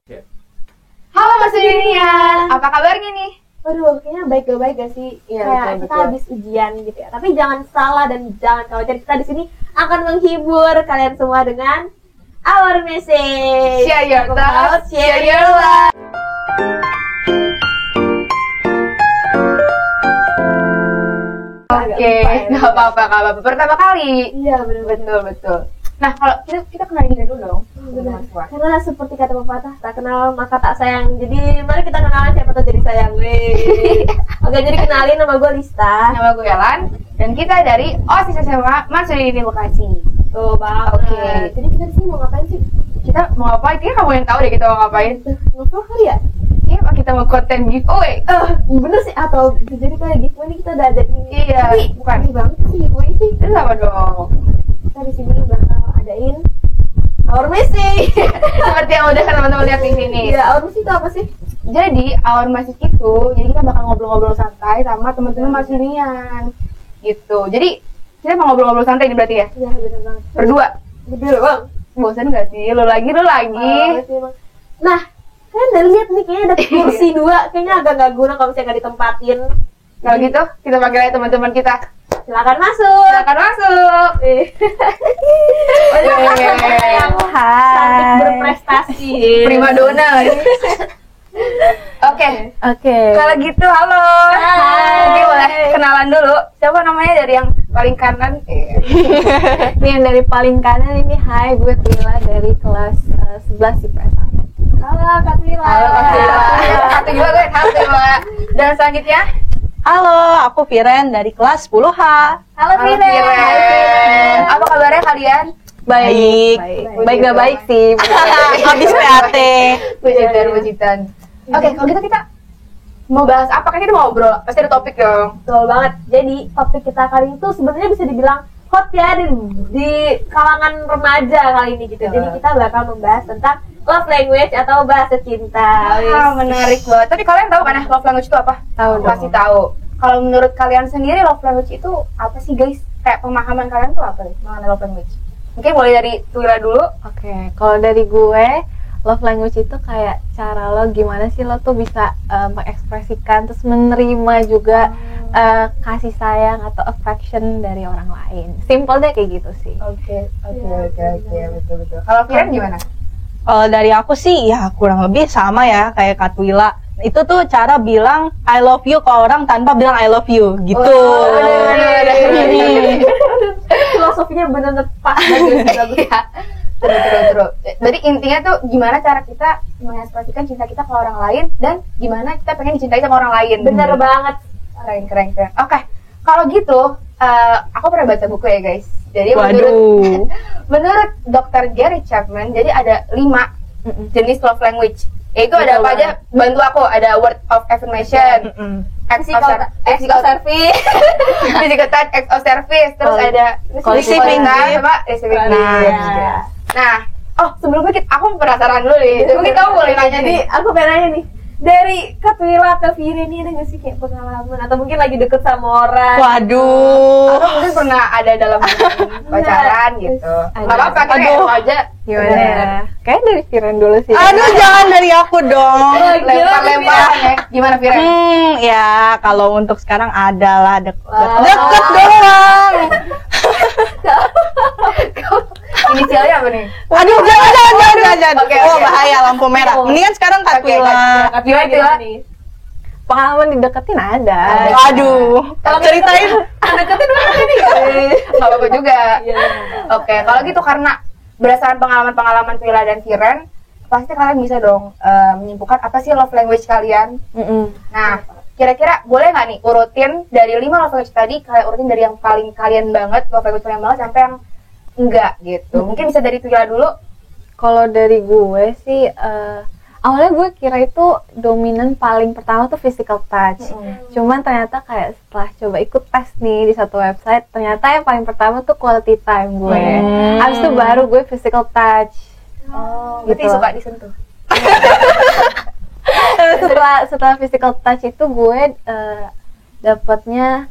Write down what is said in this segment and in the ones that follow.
Ya. Halo Mas Dunia, apa kabarnya nih? Waduh, kayaknya baik gak sih? Iya, Kayak betul, kita betul. habis ujian gitu ya. Tapi jangan salah dan jangan khawatir, kita di sini akan menghibur kalian semua dengan our message. Share your Talk thoughts, about share your life. Oke, nggak apa-apa. Pertama kali. Iya, benar-benar. Betul. Nah, kalau kita kenalin diri dulu dong. Benar. Karena seperti kata pepatah, tak kenal maka tak sayang. Jadi mari kita kenalan siapa tuh jadi sayang. Weh. Oke, jadi kenalin, nama gue Lista. Nama gue Elan dan kita dari OSIS SMA Mas Dunia Bekasi. Tuh, Bang. Oke. Jadi kita di sini mau ngapain sih? Kita mau ngapain? Kayaknya kamu yang tahu deh kita mau ngapain. Ngobrol kali ya? Iya, kita mau konten giveaway. Bener sih, atau jadi kayak giveaway ini kita udah ada ini. Iya, Tapi bukan. ini banget sih giveaway sih. Itu apa dong? Kita di sini bakal adain our message. Seperti yang udah teman-teman lihat di sini. Iya, our message itu apa sih? Jadi our message itu, jadi kita bakal ngobrol-ngobrol santai sama teman-teman Mas Dunian. Gitu. Jadi kita mau ngobrol-ngobrol santai ini berarti ya? Iya, bener banget. Berdua. Berdua, Bang. Bosan gak sih? Lu lagi. Nah, kalian udah lihat nih kayaknya ada kursi dua, kayaknya agak nggak guna kalau misalnya nggak ditempatin. Kalau gitu, kita panggil aja teman-teman kita. Silakan masuk. Silakan masuk. Yang cantik berprestasi. Prima donna. Oke. Kalau gitu, halo. Hai. Oke, boleh kenalan dulu. Siapa namanya dari yang paling kanan? Ini yang dari paling kanan ini, hai, gue Twila dari kelas 11 IPS. Halo, Kak Twila. Halo, Kak Twila. Satu juga gue, halo Twila. Dan selanjutnya, Halo, aku Viren dari kelas 10H. Halo, Firen. Firen. Apa kabarnya kalian? Baik. Baik gak baik sih. Habis PAT. Pujitan. Oke, kalau gitu kita mau bahas apa? Kan kita mau ngobrol, pasti ada topik dong. Betul banget. Jadi topik kita kali itu sebenarnya bisa dibilang hot ya di kalangan remaja kali ini gitu. Jadi kita bakal membahas tentang love language atau bahasa cinta. Wah, menarik banget. Tapi kalian tahu kan ya love language itu apa? Tahu dong. Pasti tahu. Kalau menurut kalian sendiri love language itu apa sih, guys? Kayak pemahaman kalian tuh apa nih mengenai love language? Mungkin mulai dari Twila dulu. Oke, kalau dari gue, love language itu kayak cara lo gimana sih lo tuh bisa mengekspresikan terus menerima juga kasih sayang atau affection dari orang lain. Simple deh kayak gitu sih. Oke, betul. Kalau Firen gimana? Kalau dari aku sih ya kurang lebih sama ya kayak Kak Twila. Itu tuh cara bilang I love you ke orang tanpa bilang I love you gitu. Filosofinya benar-benar pas bagus. Ya. Terus. Jadi intinya tuh gimana cara kita mengekspresikan cinta kita ke orang lain dan gimana kita pengen dicintai sama orang lain. Bener banget. Keren. Oke, kalau gitu aku pernah baca buku ya guys. Jadi Waduh. menurut Dr. Gary Chapman, jadi ada 5 jenis love language. Yaitu ada Betul apa aja? Bantu aku. Ada word of affirmation, physical service, physical touch, acts of service, terus ada Receiving gift. sama receiving Nah, gift. ya. Nah, sebelumnya aku penasaran dulu nih. Mungkin kamu boleh nanya Jadi nih. aku pengen nanya nih, dari Kak Twila ke Firen ini ada nggak sih kayak pengalaman atau mungkin lagi deket sama orang? Waduh. Atau mungkin pernah ada dalam hubungan pacaran gitu. Nggak apa-apa, kita Aduh. kayak aja. Gimana ya? Kayaknya dari Firen dulu sih. Aduh, jangan dari aku dong. Lempar-lemparan ya. Gimana Firen? Ya kalau untuk sekarang adalah deket Wah. doang. Inisialnya apa nih? Aduh, jangan. Oke. Bahaya lampu merah. Mendingan sekarang Kak Oke, Twila. Kak Twila Twila. Pengalaman dideketin ada. Aduh, ceritain. Deketin banget nih. Nggak apa-apa juga. Oke, kalau gitu karena berdasarkan pengalaman-pengalaman Twila dan Firen, pasti kalian bisa dong menyimpulkan apa sih love language kalian. Nah, kira-kira boleh nggak nih urutin dari 5 love language tadi, kalian urutin dari yang paling kalian banget, love language kalian banget sampai yang enggak gitu. Mungkin bisa dari Twila dulu. Kalau dari gue sih, awalnya gue kira itu dominan paling pertama tuh physical touch. Cuman ternyata kayak setelah coba ikut tes nih di satu website, ternyata yang paling pertama tuh quality time gue. Abis itu baru gue physical touch. Berarti Gitu. suka disentuh. setelah physical touch itu gue dapatnya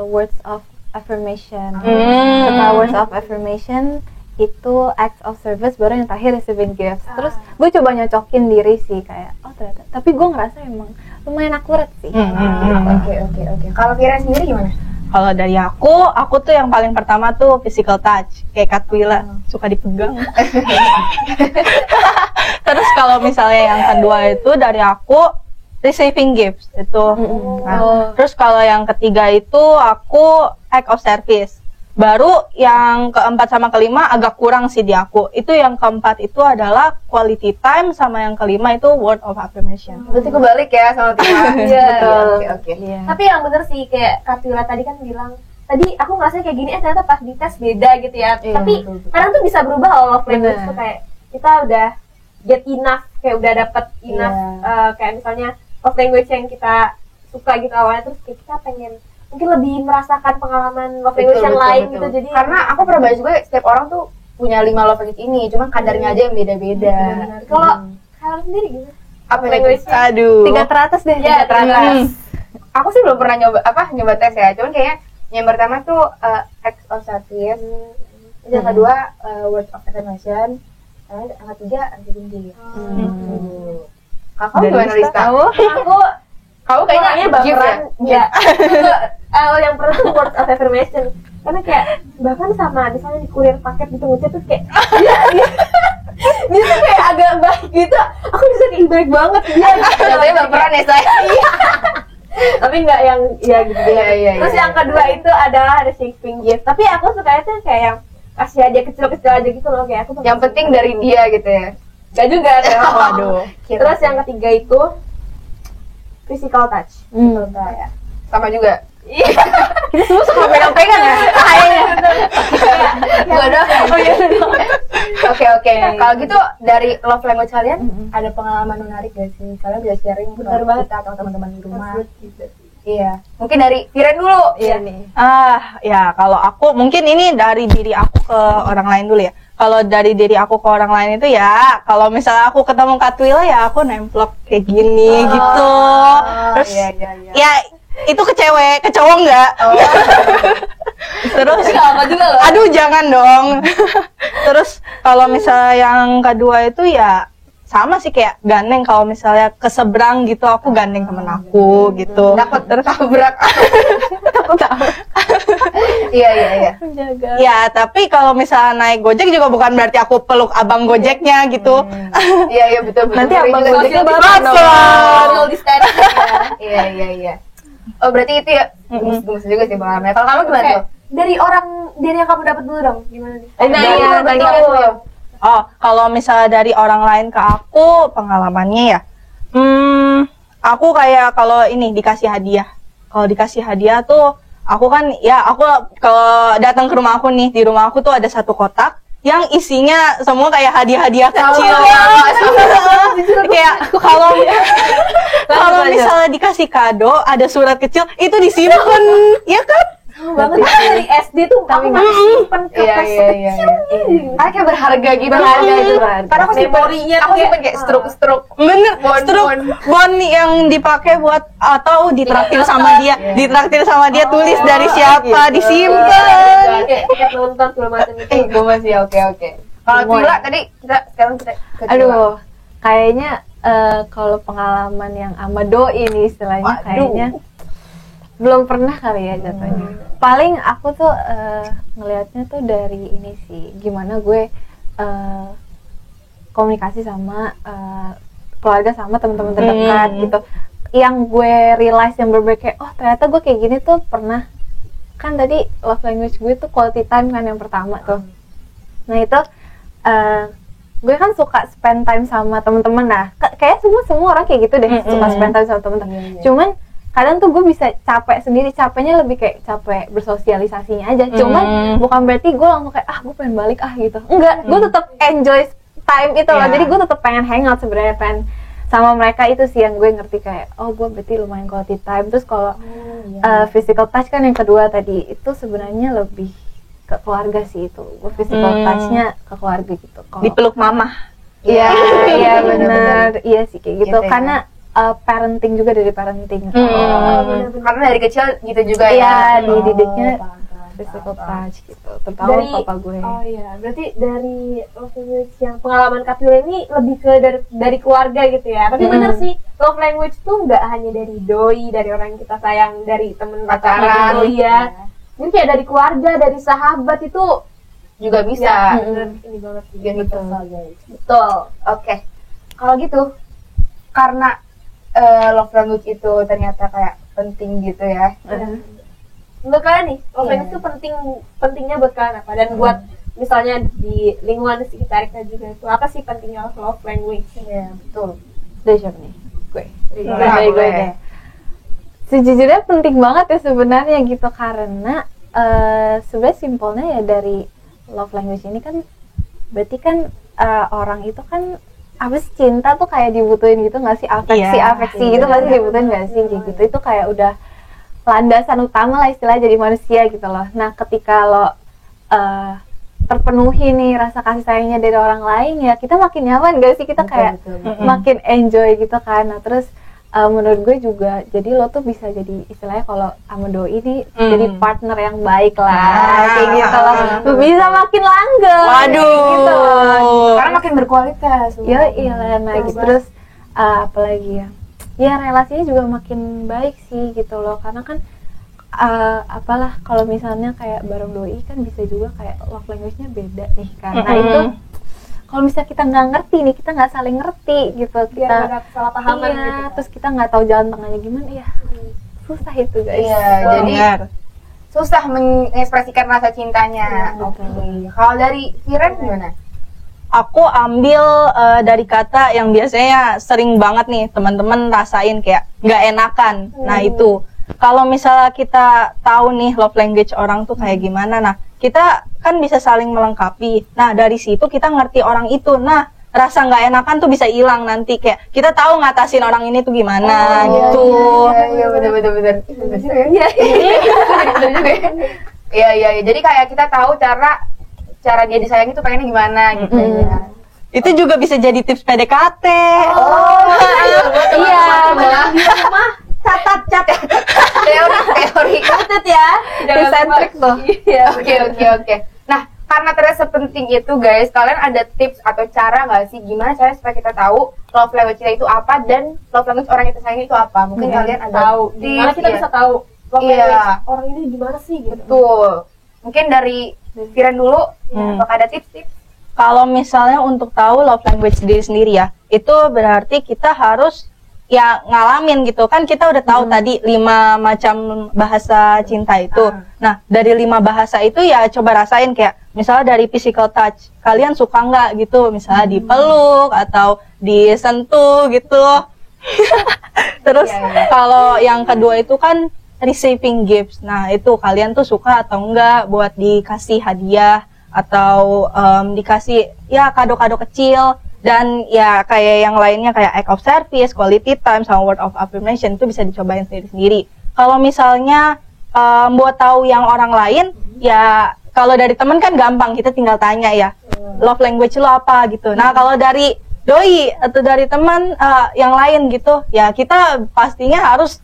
words of affirmation. Setelah words of affirmation itu acts of service, baru yang terakhir receiving gifts. Terus gue coba nyocokin diri sih kayak oh ternyata, tapi gue ngerasa emang lumayan akurat sih. Oke. Kalau Kira sendiri gimana? Kalau dari aku tuh yang paling pertama tuh physical touch, kayak Katwila, suka dipegang. Terus kalau misalnya yang kedua itu dari aku receiving gifts itu. Nah, terus kalau yang ketiga itu aku act of service. Baru yang keempat sama kelima agak kurang sih di aku. Itu yang keempat itu adalah quality time, sama yang kelima itu word of affirmation. Berarti kebalik ya sama Tina. Iya. Oke. Iya. Tapi yang bener sih kayak Katwila tadi kan bilang, tadi aku ngerasa kayak gini, ternyata pas dites beda gitu ya. Iya, Tapi betul. kadang tuh bisa berubah loh love language Bener. tuh, kayak kita udah get enough, kayak udah dapet enough, kayak misalnya love language yang kita suka gitu awalnya, terus kayak kita pengen mungkin lebih merasakan pengalaman love language yang lain gitu. Jadi karena aku pernah baca juga setiap orang tuh punya 5 love language ini, cuma kadarnya aja yang beda-beda. kalau kalian sendiri gimana? Apa Love language? Aduh. 3 teratas deh. Ya, 3 teratas. Aku sih belum pernah nyoba tes ya, cuman kayaknya yang pertama tuh acts of service, terus yang kedua words of affirmation, yang ketiga receiving gift. Kakak gimana Rista? Aku Kamu kayaknya kayaknya gift ya? enggak. Yang pernah tuh words of affirmation. Karena kayak bahkan sama misalnya di kurir paket gitu ngechat tuh kayak dia tuh kayak agak baik gitu. Aku bisa kayak baik banget dia. Katanya baperan ya saya. Tapi enggak yang ya gitu. Iya. Terus yang kedua itu adalah receiving gift. Tapi aku suka itu kayak yang kasih hadiah kecil-kecil aja gitu loh, kayak aku. Yang penting dari dia gitu ya. Enggak juga deh. Waduh. Terus yang ketiga itu physical touch. Ya. Sama juga. Kita semua suka pegang-pegang ya. Kayaknya. Gua doang. Oke. Kalau gitu dari love language kalian ada pengalaman menarik gak sih? Kalian bisa sharing ke kita atau teman-teman di rumah? Iya. Mungkin dari Viren dulu. Iya nih. Ya kalau aku mungkin ini dari diri aku ke orang lain dulu ya. Kalau dari diri aku ke orang lain itu ya, kalau misalnya aku ketemu Katwila ya aku nemplok kayak gini gitu. Terus ya itu ke cewek, ke cowok enggak. Terus Apa juga loh. aduh jangan dong. Terus kalau misalnya yang kedua itu ya sama sih kayak gandeng, kalau misalnya ke seberang gitu aku gandeng temen aku gitu. Takut tertabrak. Iya. Menjaga. Ya tapi kalau misalnya naik Gojek juga bukan berarti aku peluk abang Gojeknya gitu. Iya betul. Nanti abang Juga Gojeknya social baper dong. Social distancing ya. Iya. Oh berarti itu ya gemes juga sih pengalamannya. Kalau kamu gimana tuh? Dari yang kamu dapat dulu dong, gimana nih? Tadi aku. Oh, kalau misalnya dari orang lain ke aku pengalamannya ya, aku kayak kalau ini dikasih hadiah. Kalau dikasih hadiah tuh, aku kan ya aku kalau datang ke rumah aku nih, di rumah aku tuh ada satu kotak yang isinya semua kayak hadiah-hadiah kecil. Kayak kalau misalnya dikasih kado ada surat kecil itu disimpan, ya kan? Banget dari SD tuh aku masih simpen kertas Iya. kecil. Kayak berharga gitu. Karena aku Memorinya aku simpen kayak struk-struk. Bener, Bon. bon yang dipakai buat atau ditraktir sama dia, tulis dari siapa, disimpan. Kayak tiket nonton segala macam itu. Gue masih oke. Kalau Tila tadi sekarang kita ke Tila. Aduh, kayaknya kalau pengalaman yang sama doi nih istilahnya kayaknya belum pernah kali ya jatuhnya. Paling aku tuh ngelihatnya tuh dari ini sih, gimana gue komunikasi sama keluarga sama teman-teman terdekat gitu. Yang gue realize yang berbeda kayak oh ternyata gue kayak gini tuh pernah. Kan tadi love language gue tuh quality time kan yang pertama tuh. Nah itu gue kan suka spend time sama teman-teman. Nah kayak semua orang kayak gitu deh, suka spend time sama teman-teman. Cuman kadang tuh gue bisa capek sendiri, capeknya lebih kayak capek bersosialisasinya aja. Cuman bukan berarti gue langsung kayak gue pengen balik gitu. Enggak, gue tetap enjoy time itu loh. Jadi gue tetap pengen hangout sebenarnya, pengen sama mereka. Itu sih yang gue ngerti kayak gue berarti lumayan quality time. Terus kalau physical touch kan yang kedua tadi itu sebenarnya lebih ke keluarga sih itu. Gue physical touchnya ke keluarga gitu. Dipeluk mama. Iya benar. Iya sih kayak gitu. Karena parenting juga dari parenting. Karena dari kecil gitu juga Iya, ya. dididiknya physical touch gitu, terutama papa gue. Oh iya, berarti dari love language yang pengalaman Kapila ini lebih ke dari keluarga gitu ya. Tapi benar sih, love language tuh nggak hanya dari doi, dari orang yang kita sayang, dari temen Pacaran, gitu ya. Jadi kayak dari keluarga, dari sahabat itu juga bisa. ya, bener, ini banget sih. Universal, guys. Betul. Oke, kalau gitu karena love language itu ternyata kayak penting gitu ya. Menurut kalian nih, love Iya. language itu pentingnya buat kalian apa? Dan buat misalnya di lingkungan sekitar kita juga itu apa sih pentingnya love language? Iya, betul. Dari siapa nih? Gue. Iya, Dari gue boleh. deh. Sejujurnya penting banget ya sebenarnya gitu, karena sebenarnya simpelnya ya dari love language ini kan berarti kan orang itu kan apa sih, cinta tuh kayak dibutuhin gitu nggak sih, afeksi gitu nggak sih, dibutuhin nggak sih kayak gitu, itu kayak udah landasan utama lah istilahnya jadi manusia gitu loh. Nah ketika lo terpenuhi nih rasa kasih sayangnya dari orang lain, ya kita makin nyaman gak sih, kita kayak makin enjoy gitu kan. Nah terus menurut gue juga jadi lo tuh bisa jadi istilahnya kalau sama doi ini jadi partner yang baik lah kayak gitu loh, bisa makin langgeng. Waduh. Gitu. Karena makin berkualitas. Ya iya, nah gitu. Terus apalagi ya relasinya juga makin baik sih gitu loh, karena kan apalah kalau misalnya kayak bareng doi kan bisa juga kayak love language-nya beda nih, karena itu kalau misalnya kita nggak ngerti nih, kita nggak saling ngerti gitu, kita ada kesalahpahaman iya, gitu. terus kita nggak tahu jalan tengahnya gimana ya, susah itu guys. Iya, jadi susah mengekspresikan rasa cintanya. Iya, Oke. betul. Kalau dari Firen gimana? Aku ambil dari kata yang biasanya sering banget nih teman-teman rasain kayak nggak enakan. Nah itu kalau misalnya kita tahu nih love language orang tuh kayak gimana, nah kita kan bisa saling melengkapi. Nah dari situ kita ngerti orang itu. Nah rasa nggak enakan tuh bisa hilang nanti, kayak kita tahu ngatasin orang ini tuh gimana gitu. Iya, bener. Iya, iya. Jadi kayak kita tahu cara dia disayang itu pengennya gimana gitu ya. Itu juga bisa jadi tips PDKT. Iya. Catat. Teori. Catat ya. Tips and trick tuh. Oke. Nah, karena ternyata sepenting itu guys, kalian ada tips atau cara nggak sih gimana cara supaya kita tahu love language kita itu apa dan love language orang yang kita sayang itu apa? Mungkin kalian ada tahu. tips. Gimana kita bisa tahu love Iya. language orang ini gimana sih gitu. Betul. Mungkin dari Firan dulu, apakah ada tips-tips? Kalau misalnya untuk tahu love language diri sendiri ya, itu berarti kita harus ya ngalamin gitu kan. Kita udah tahu tadi 5 macam bahasa cinta itu. Nah dari 5 bahasa itu ya coba rasain, kayak misalnya dari physical touch, kalian suka nggak gitu, misalnya dipeluk atau disentuh gitu. Terus kalau yang kedua itu kan receiving gifts. Nah itu kalian tuh suka atau enggak buat dikasih hadiah atau dikasih ya kado-kado kecil, dan ya kayak yang lainnya kayak act of service, quality time, sama word of affirmation itu bisa dicobain sendiri-sendiri. Kalau misalnya buat tahu yang orang lain, ya kalau dari teman kan gampang, kita tinggal tanya ya love language lo apa gitu. Nah kalau dari doi atau dari teman yang lain gitu, ya kita pastinya harus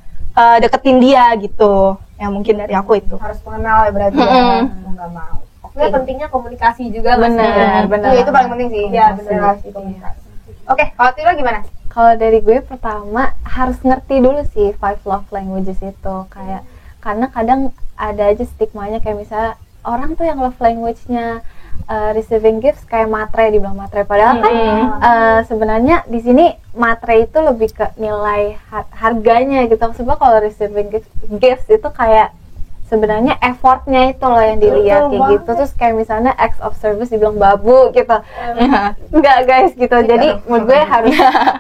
deketin dia gitu. Ya mungkin dari aku itu. Harus mengenal ya berarti ya. Mau nggak mau. Oke, pentingnya komunikasi juga. Benar. Iya, itu paling penting sih. Iya, benar. Relasi komunikasi. Oke, kalau Tila gimana? Kalau dari gue pertama harus ngerti dulu sih 5 love languages itu, kayak karena kadang ada aja stigmanya kayak misalnya orang tuh yang love language-nya receiving gifts kayak matre, dibilang matre, padahal kan sebenarnya di sini matre itu lebih ke nilai harganya gitu. Sebab kalau receiving gifts itu kayak sebenarnya effortnya itu loh yang dilihat kayak gitu. Terus kayak misalnya acts of service dibilang babu gitu. Enggak guys gitu. Jadi menurut gue harus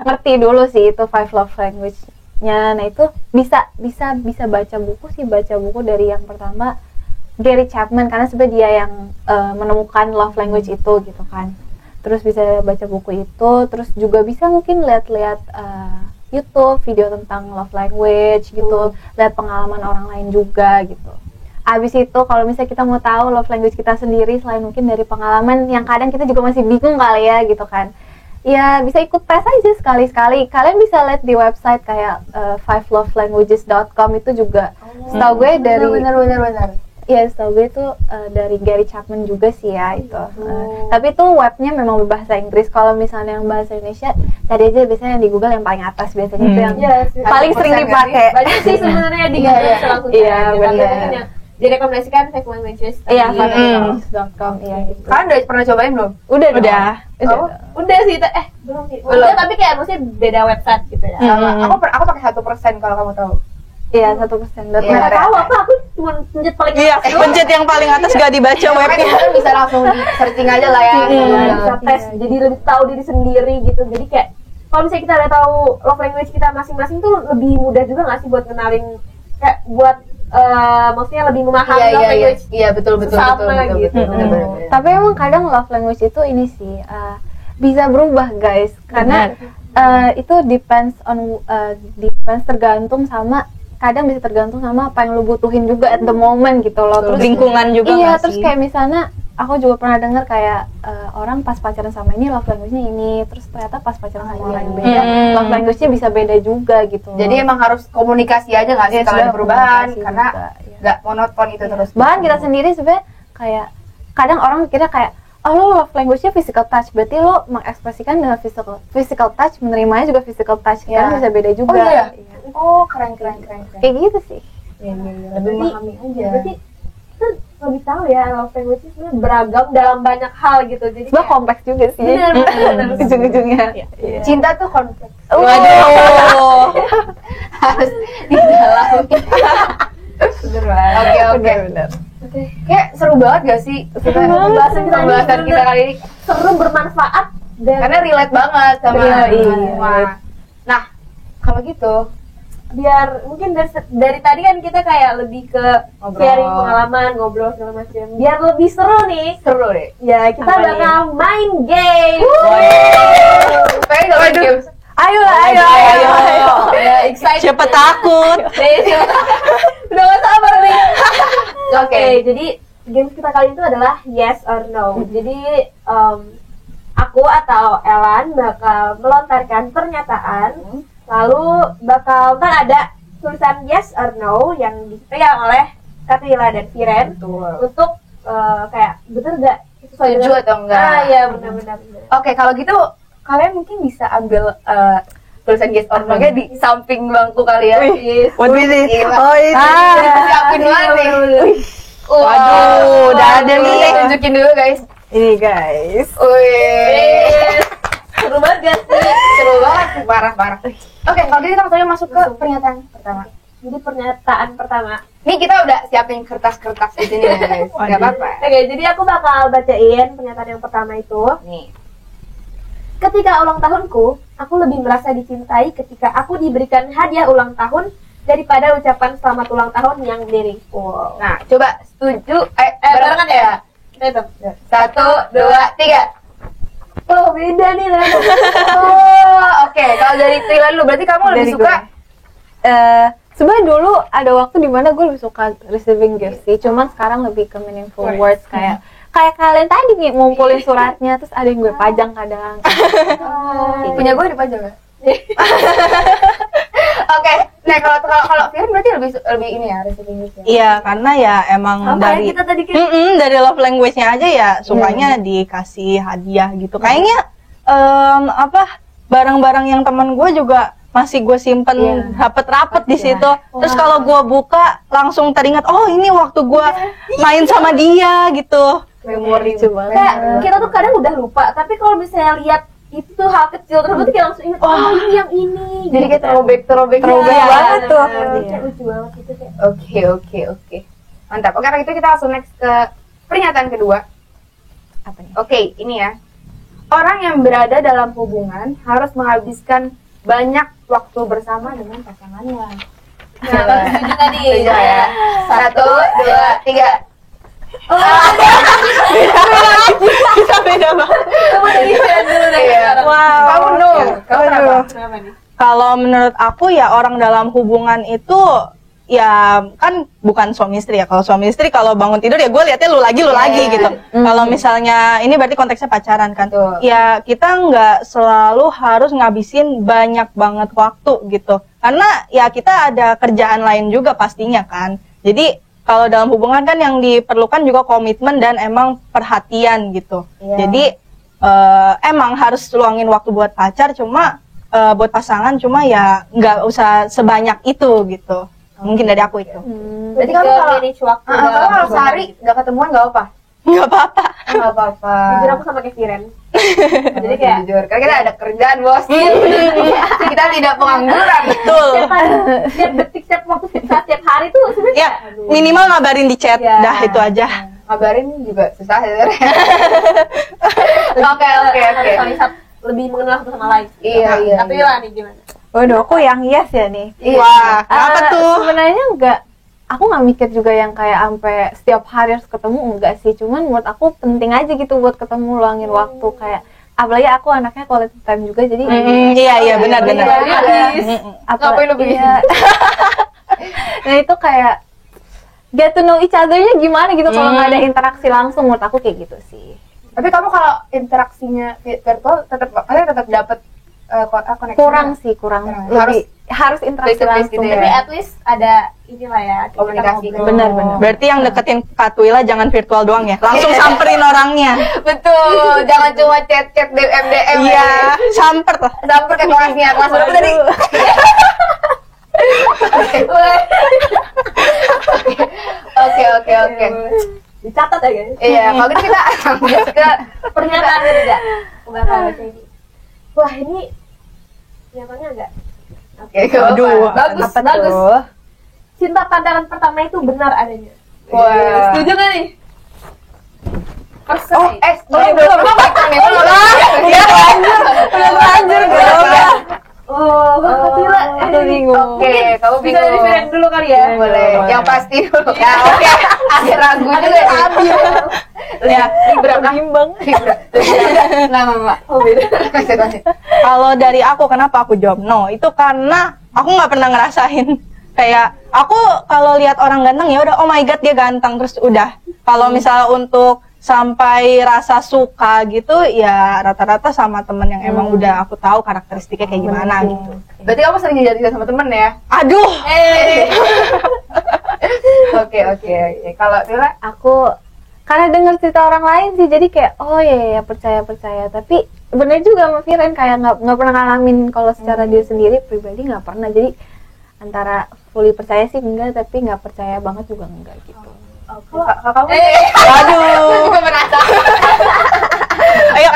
ngerti dulu sih itu 5 love language-nya. Nah itu bisa baca buku sih, baca buku dari yang pertama Gary Chapman, karena sebenarnya dia yang menemukan love language itu gitu kan. Terus bisa baca buku itu, terus juga bisa mungkin lihat-lihat YouTube video tentang love language gitu, lihat pengalaman orang lain juga gitu. Abis itu kalau misalnya kita mau tahu love language kita sendiri selain mungkin dari pengalaman yang kadang kita juga masih bingung kali ya gitu kan, ya bisa ikut tes aja sekali-sekali. Kalian bisa lihat di website kayak 5lovelanguages.com itu juga setahu gue dari benar. Iya, setahu gue itu dari Gary Chapman juga sih ya itu. Tapi itu webnya memang berbahasa Inggris. Kalau misalnya yang bahasa Indonesia, tadi aja biasanya yang di Google yang paling atas biasanya itu yang paling sering dipakai. Banyak sih sebenarnya di Iya, Google iya. bisa langsung Iya, cari. Tapi benar. mungkin yang direkomendasikan 5 languages. Iya, tadi. fatalities.com iya gitu. Kalian udah pernah cobain belum? Udah. Oh, Udah sih, belum sih. Belum. Udah, tapi kayak maksudnya beda website gitu ya. sama. Aku pakai 1% kalau kamu tahu. Iya, 1%. Nggak tahu apa, aku cuma pencet paling Iya, atas doang. pencet yang paling atas gak dibaca Makanya webnya. kalian bisa langsung di searching aja lah ya. Iya, bisa tes, jadi lebih tahu diri sendiri gitu. Jadi kayak kalau misalnya kita udah tahu love language kita masing-masing tuh lebih mudah juga nggak sih buat kenalin, kayak buat maksudnya lebih memahami love language Iya, betul sama gitu. betul. Tapi emang kadang love language itu ini sih bisa berubah guys, karena itu depends tergantung sama, kadang bisa tergantung sama apa yang lu butuhin juga at the moment gitu loh. Terus Lingkungan juga iya, nggak terus sih? kayak misalnya aku juga pernah dengar kayak orang pas pacaran sama ini love language-nya ini, terus ternyata pas pacaran sama orang yang beda love language-nya bisa beda juga gitu loh. Jadi emang harus komunikasi aja nggak sih Iya, kalau ada sebenarnya perubahan, komunikasi karena juga, iya. nggak monoton itu terus. Bahkan kita sendiri sebenarnya kayak kadang orang mikirnya kayak oh lo love language-nya physical touch, berarti lo mengekspresikan dengan physical touch, menerimanya juga physical touch, Iya. kan bisa beda juga. Oh iya. Iya. Oh, keren. Kayak gitu sih. Iya. Lebih memahami aja. Berarti kita lebih tahu ya love language itu sebenarnya beragam dalam banyak hal gitu. Jadi Sebenarnya kompleks juga sih. benar. Ujung-ujungnya. Iya. Cinta tuh kompleks. Waduh. Harus didalami. Oke. Benar. Kayak seru banget gak sih? Pembahasan kita kali ini. seru, bermanfaat, dan Karena relate banget sama Iya, semua. Nah, kalau gitu biar mungkin dari tadi kan kita kayak lebih ke Ngobrol. sharing pengalaman, ngobrol segala macam. Biar lebih seru nih, seru deh. ya kita Apa bakal main game. Pengen gak main games? Ayo. Ya, excited. Siapa takut? Udah gak sabar nih. Oke. Jadi game kita kali itu adalah yes or no. Jadi aku atau Elan bakal melontarkan pernyataan, lalu bakal kan ada tulisan yes or no yang dipegang oleh Katila dan Viren untuk kayak bener gak sesuai Setuju dengan- atau enggak? Ah iya, benar-benar. Oke, kalau gitu kalian mungkin bisa ambil tulisan yes or no-nya di samping bangku kalian. Yes. Waduh ini. Gila. Oh ini. Siapin banget nih. Waduh, udah ada Ini nih. tunjukin dulu guys. Ini guys. Wih. Yes. Seru banget gak sih? Seru banget sih, parah. Oke, kalau gitu kita langsung aja masuk ke pernyataan pertama. Jadi pernyataan pertama. Nih kita udah siapin kertas-kertas di sini ya guys. Gak apa-apa. Oke, jadi aku bakal bacain pernyataan yang pertama itu. Nih. Ketika ulang tahunku, aku lebih merasa dicintai ketika aku diberikan hadiah ulang tahun daripada ucapan selamat ulang tahun yang meaningful. Nah, coba setuju. Barengan ya? Kita hitung. 1, 2, 3. Oh, beda nih ternyata. Oh, oke. Kalau dari Trila dulu, berarti kamu lebih Dari suka sebenarnya dulu ada waktu dimana gue lebih suka receiving gifts sih, cuman sekarang lebih ke meaningful words kayak kalian tadi nih ngumpulin suratnya, terus ada yang gue pajang kadang. punya gue dipajang nggak? Oke. Nah, kalau Firin berarti lebih ini ya, receiving gift ya. Iya, karena ya emang Apa ya dari kita tadi dari love language-nya aja ya sukanya dikasih hadiah gitu. Kayaknya barang-barang yang teman gue juga masih gue simpen rapet-rapet di situ. Terus kalau gue buka langsung teringat, oh ini waktu gue main sama dia gitu. Memori Coba. kayak kita tuh kadang udah lupa, tapi kalau misalnya lihat itu hal kecil tersebut kayak langsung ingat, oh ini yang ini. Jadi kayak throwback Iya, banget tuh. Kayak lucu banget gitu kayak. Oke. Mantap. Oke, kalau gitu kita langsung next ke pernyataan kedua. Apa nih? Oke, ini ya. Orang yang berada dalam hubungan harus menghabiskan banyak waktu bersama dengan pasangannya. Nah, kalau setuju tadi. Setuju ya. 1, 2, 3. Bisa beda banget. Kamu tadi share dulu deh. Iya. Wow. Kamu no. Kamu kenapa? Kenapa nih? Kalau menurut aku ya orang dalam hubungan itu ya kan bukan suami istri ya. Kalau suami istri kalau bangun tidur ya gue liatnya lu lagi gitu. Kalau misalnya ini berarti konteksnya pacaran kan. Betul. Ya kita nggak selalu harus ngabisin banyak banget waktu gitu. Karena ya kita ada kerjaan lain juga pastinya kan. Jadi kalau dalam hubungan kan yang diperlukan juga komitmen dan emang perhatian gitu. Jadi emang harus luangin waktu buat pacar, cuma buat pasangan, cuma ya nggak usah sebanyak itu gitu. Mungkin dari aku itu. Berarti kamu kalau manage waktu kalau sehari nggak ketemuan nggak apa? Nggak apa-apa. Nggak apa-apa. jujur aku sama kayak Firen. Jadi kayak jujur, karena kita ada kerjaan bos. Kita tidak pengangguran. Betul. setiap detik, setiap waktu, setiap hari tuh sebenarnya Ya, minimal ngabarin di chat. Ya. Dah itu aja. Ngabarin juga susah sebenarnya. Oke. saling lebih mengenal satu sama lain. Iya. Tapi lah nih gimana? Waduh, aku yang yes ya nih. Wah, kenapa tuh? Sebenarnya aku nggak mikir juga yang kayak sampai setiap hari harus ketemu, enggak sih. Cuman menurut aku penting aja gitu buat ketemu, luangin waktu kayak. Apalagi aku anaknya quality time juga, jadi Iya, benar. Ngapain lu begini? iya. Nah itu kayak get to know each other-nya gimana gitu kalau nggak ada interaksi langsung, menurut aku kayak gitu sih. Tapi kamu kalau interaksinya virtual tetap dapat koneksi. Kurang. Harus Harus interaksi face to face langsung. gitu ya? Tapi at least ada inilah ya. kita Komunikasi. ngobrol. Benar. Berarti yang deketin Kak Twila jangan virtual doang ya. Langsung samperin orangnya. Betul, jangan cuma chat DM. Iya, samper tuh. Sampai ke kelasnya, kelas berapa tadi? Oke. Dicatat ya guys. Iya, kalau gitu kita lanjut ke Pernyataan ketiga. Aku bakal baca ini. Wah ini pernyataannya agak. Oke, Aduh, bagus. tuh? Cinta pandangan pertama itu benar adanya. Wah. Setuju nggak nih? Oh, belum Ya, Lanjut Oh, Tila. aku bingung. Oke, kamu Bisa dari bingung. Firen dulu kali ya. Boleh, yang pasti dulu. Ya, oke. Agak ragu juga nih. Lihat, Libra kah? Bimbang. Libra. Nggak, Mama. Oh beda. kalau dari aku kenapa aku jawab no? Itu karena aku nggak pernah ngerasain kayak aku kalau lihat orang ganteng ya udah oh my god dia ganteng terus udah. Kalau misalnya untuk sampai rasa suka gitu ya rata-rata sama temen yang emang udah aku tahu karakteristiknya kayak gimana gitu. Berarti kamu sering jadian sama temen ya? Aduh. Oke. Kalau Tila, Aku karena dengar cerita orang lain sih, jadi kayak oh ya percaya. Tapi bener juga sama Firen kayak nggak pernah ngalamin kalau secara diri sendiri pribadi nggak pernah. Jadi antara fully percaya sih enggak, tapi nggak percaya banget juga enggak gitu. kamu? Aduh. Juga merasa. Ayo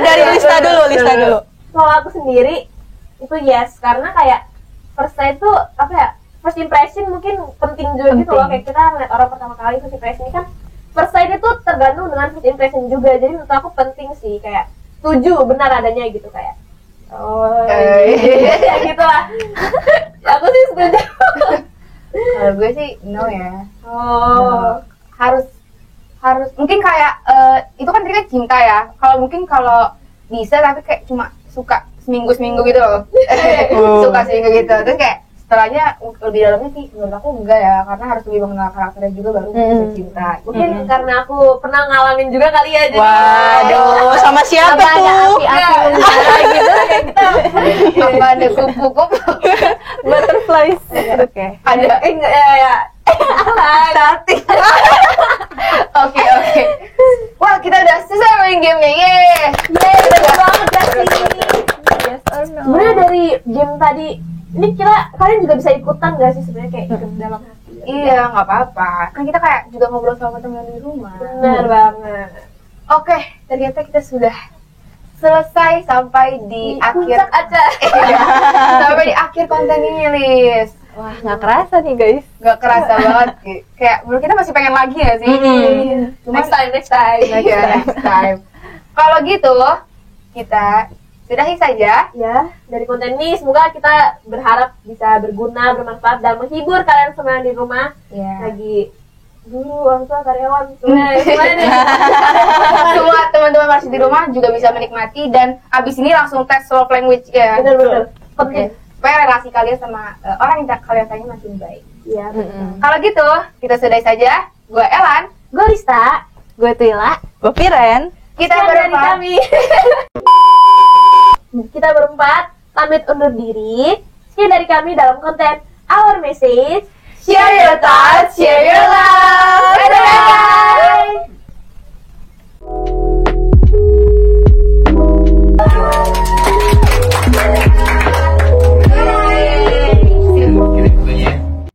dari Lista dulu. Kalau aku sendiri itu yes karena kayak first sight itu apa ya, first impression mungkin penting juga gitu loh. Kayak kita ngeliat orang pertama kali first impression ini kan first sight itu tergantung dengan first impression juga. Jadi menurut aku penting sih kayak setuju benar adanya gitu kayak ya gitu lah. Aku sih setuju. Kalau gue sih no ya. Harus mungkin kayak itu kan tadi kan cinta ya. Kalau bisa tapi kayak cuma suka seminggu gitu loh. Suka seminggu gitu. Terus kayak setelahnya lebih dalamnya sih menurut aku enggak ya, karena harus lebih mengenal karakternya juga baru bisa cinta. Mungkin karena aku pernah ngalamin juga kali ya. Jadi Waduh, sama siapa tuh? gitu kayak kita Apa ada kupu-kupu? butterflies. Oke. Ada. enggak ya. Starting. Oke. Wah, kita udah selesai main gamenya. Yeay. Bener banget gak sih? Yes or no? Sebenarnya dari game tadi ini kalian juga bisa ikutan gak sih sebenarnya kayak ikut dalam hati? Iya, nggak apa-apa. Kan kita kayak juga ngobrol sama teman di rumah. Bener banget. Oke, ternyata kita sudah selesai sampai di akhir puncak aja. sampai di akhir konten ini, Lis. Wah, nggak kerasa nih guys. Gak kerasa banget. Kayak menurut kita masih pengen lagi ya sih. Cuma Next time. ya, next time. Kalau gitu, kita sudahi saja. Ya, dari konten ini semoga kita berharap bisa berguna, bermanfaat dan menghibur kalian semua di rumah. Ya. Lagi guru, orang tua, karyawan, semuanya deh. Semua teman-teman masih di rumah juga bisa menikmati dan abis ini langsung tes love language ya. Bener-bener Oke. penting. Supaya relasi kalian sama orang yang kalian sayang makin baik. Iya. Kalau gitu, kita sudahi saja. Gue Elan. Gue Rista. Gue Twila. Gue Firen. Kita Sekian dari berempat. kami. Kita berempat pamit undur diri. Sekian dari kami dalam konten Our Message. Share your thoughts, share your love. Bye bye.